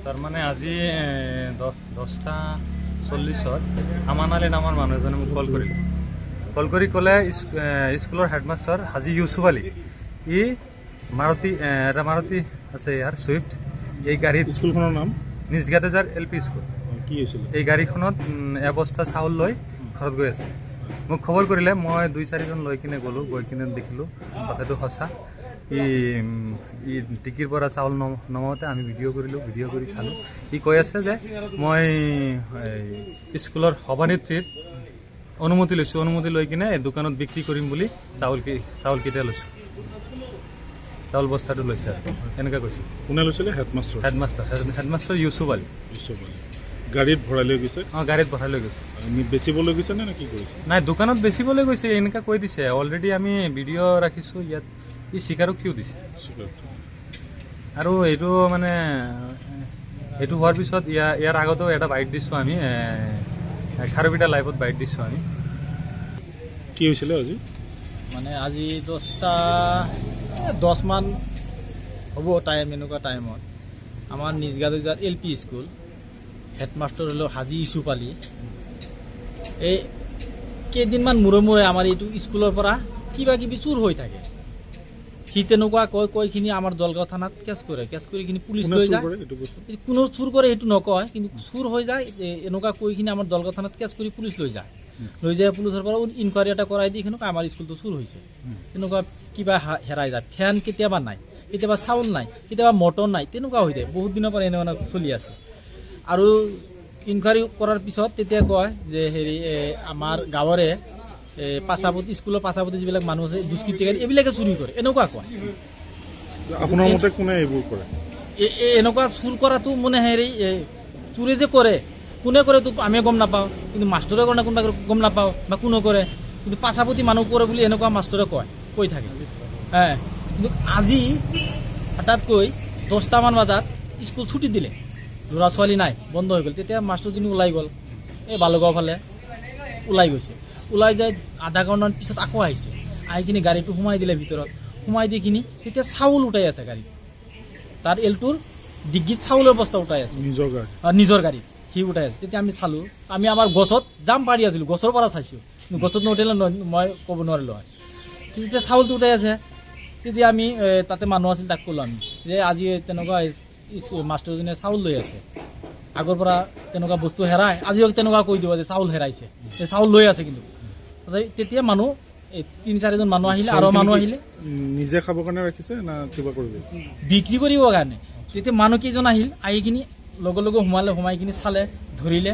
তাৰ মানে আজি 10:40 আমান আলী নামৰ মানুহ এজনে মোক কল কৰি ক'লে স্কুলৰ হেডমাষ্টাৰ হাজি ইউসুফ আলী ই মাৰুতি আছে ইয়াৰ সুইফট এই গাড়ীত স্কুলখনৰ নাম নিজগাতেজাৰ এলপি স্কুল কি হৈছিল এই গাড়ীখনত এবস্তা চাউল লৈ ঘৰত গৈ আছে মোক খবৰ কৰিলে মই 2-4জন লৈ কিনে গ'লো গৈ কিনে দেখিলো কথাটো সঁচা ই টিকিৰ পৰা চাউল নমাওঁতে আমি ভিডিঅ' কৰি চালো ই কৈ আছে যে মই স্কুলৰ সভানেত্ৰীৰ অনুমতি লৈ কিনে দোকানত বিক্ৰী কৰিম বুলি চাউল কেইটা লৈছো চাউল বস্তাটো লৈছে এনেকৈ কৈছে কোনে লৈছিলে হেডমাষ্টাৰ ইউসুফ আলী গাড়ীত ভৰাই লৈ গৈছে গাড়ীত ভৰাই লৈ গৈছে বেচিবলৈ গৈছে নে কি কৰিছে নাই দোকানত বেচিবলৈ গৈছে এনেকৈ কৈ দিছে অলৰেডি আমি ভিডিঅ' ৰাখিছোঁ ইয়াত ই স্বীকাৰো কিয় দিছে আৰু এইটো মানে এইটো হোৱাৰ পিছত ইয়াৰ আগতেও এটা বাইট দিছোঁ আমি খাৰুপিটা লাইভত বাইট দিছোঁ আমি কি হৈছিলে আজি মানে আজি 10 মান হ'ব টাইম এনেকুৱা টাইমত আমাৰ নিজগাতেজাৰ এলপি স্কুল হেডমাষ্টাৰ হলো হাজি ইউসুফ আলী এই কেইদিনমান মূৰে আমাৰ এইটো স্কুলৰ পৰা কিবা কিবি চুৰ হৈ থাকে সি তেনেকুৱা কৈখিনি আমাৰ জলগাঁও থানাত কেছ কৰি কিনি পুলিচ লৈ যায় কোনো চুৰ কৰে এইটো নকয় কিন্তু চুৰ হৈ যায় এনেকুৱা কৈখিনি আমাৰ জলগাঁও থানাত কেছ কৰি পুলিচ লৈ যায় পুলিচৰ পৰা ইনকুৱাৰী এটা কৰাই দি সেনেকুৱা আমাৰ স্কুলটো চুৰ হৈছে তেনেকুৱা কিবা হেৰাই যায় ফেন কেতিয়াবা নাই কেতিয়াবা চাউল নাই কেতিয়াবা মটৰ নাই তেনেকুৱা হৈ যায় বহুত দিনৰ পৰা এনেকুৱা চলি আছে আৰু ইনকুৱাৰী কৰাৰ পিছত তেতিয়া কয় যে হেৰি আমাৰ গাঁৱৰে পাছাপতি স্কুলৰ পাছাপতি যিবিলাক মানুহ আছে দুষ্কৃতিকাৰী এইবিলাকে চুৰি কৰে এনেকুৱা কয় আপোনাৰ মতে কোনে এইবোৰ কৰে এনেকুৱা চুৰ কৰাটো মানে হেৰি চুৰে যে কৰে কোনে কৰে তো আমি গম নাপাওঁ কিন্তু মাষ্টৰে কৰে কোনোবা গম নাপাওঁ বা কোনে কৰে কিন্তু পাছাপতি মানুহ কৰে বুলি এনেকুৱা মাষ্টৰে কৈ থাকে কিন্তু আজি হঠাৎকৈ 10টামান বজাত স্কুল ছুটি দিলে ল'ৰা ছোৱালী নাই বন্ধ হৈ গ'ল তেতিয়া মাষ্টৰজনী ওলাই গ'ল এই বালুগাঁও ফালে ওলাই যায় আধা ঘণ্টামান পিছত আকৌ আহিছে আহি কিনি গাড়ীটো সোমাই দিলে ভিতৰত সোমাই দি কিনি তেতিয়া চাউল উঠাই আছে গাড়ী তাৰ এলটোৰ ডিগ্গিত চাউলৰ বস্তা উঠাই আছে নিজৰ গাড়ী সি উঠাই আছে তেতিয়া আমি চালোঁ আমি আমাৰ গছত জাম পাৰি আছিলোঁ গছৰ পৰা চাইছোঁ গছত নুঠিলে মই ক'ব নোৱাৰিলোঁ হয় তেতিয়া চাউলটো উঠাই আছে তেতিয়া আমি তাতে মানুহ আছিল তাক ক'লোঁ আমি যে আজি তেনেকুৱা মাষ্টৰজনে চাউল লৈ আছে আগৰ পৰা তেনেকুৱা বস্তু হেৰাই আজিও তেনেকুৱা কৈ দিব যে চাউল হেৰাইছে চাউল লৈ আছে কিন্তু তেতিয়া মানুহ 3-4জন মানুহ আহিলে আৰু মানুহ আহিলে নিজে খাবৰ কাৰণে ৰাখিছে না কিবা কৰিব বিক্ৰী কৰিবৰ কাৰণে তেতিয়া মানুহ কেইজন আহিল আহি কিনি লগে সোমাই কিনি চালে ধৰিলে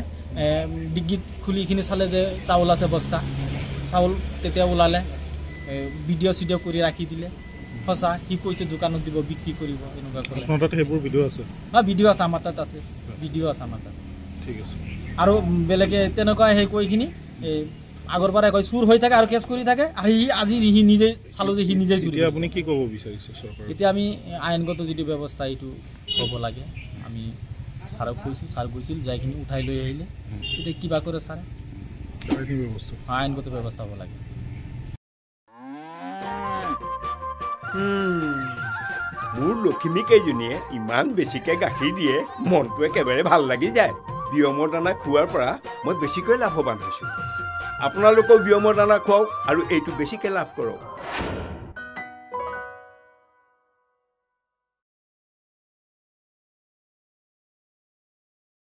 ডিগ্গিত খুলি কিনি চালে যে চাউল আছে বস্তা চাউল তেতিয়া ওলালে ভিডিঅ' কৰি ৰাখি দিলে সঁচা সি কৈছে দোকানত দিব বিক্ৰী কৰিব এনেকুৱা ক'লে আপোনাৰ তাত সেইবোৰ ভিডিঅ' আছে ভিডিঅ' আছে আমাৰ তাত আছে ভিডিঅ' আছে আমাৰ তাত ঠিক আছে আৰু বেলেগে তেনেকুৱা সেই কৈখিনি আগৰ পৰাই কয় চুৰ হৈ থাকে আৰু কেছ কৰি থাকে আৰু আজি সি নিজে চালোঁ যে সি নিজে চুৰি আপুনি কি ক'ব বিচাৰিছে চৰকাৰ এতিয়া আমি আইনগত যিটো ব্যৱস্থা এইটো হ'ব লাগে আমি ছাৰক কৈছোঁ ছাৰ গৈছিল যাইখিনি উঠাই লৈ আহিলে এতিয়া কিবা কৰে ছাৰে আইনগত ব্যৱস্থা হ'ব লাগে মোৰ লখিমী কেইজনীয়ে ইমান বেছিকৈ গাখীৰ দিয়ে মনটো একেবাৰে ভাল লাগি যায় বিয়মৰ দানা খোৱাৰ পৰা মই বেছিকৈ লাভৱান হৈছোঁ আপোনালোকেও বিয়মৰ দানা খুৱাওক আৰু এইটো বেছিকৈ লাভ কৰক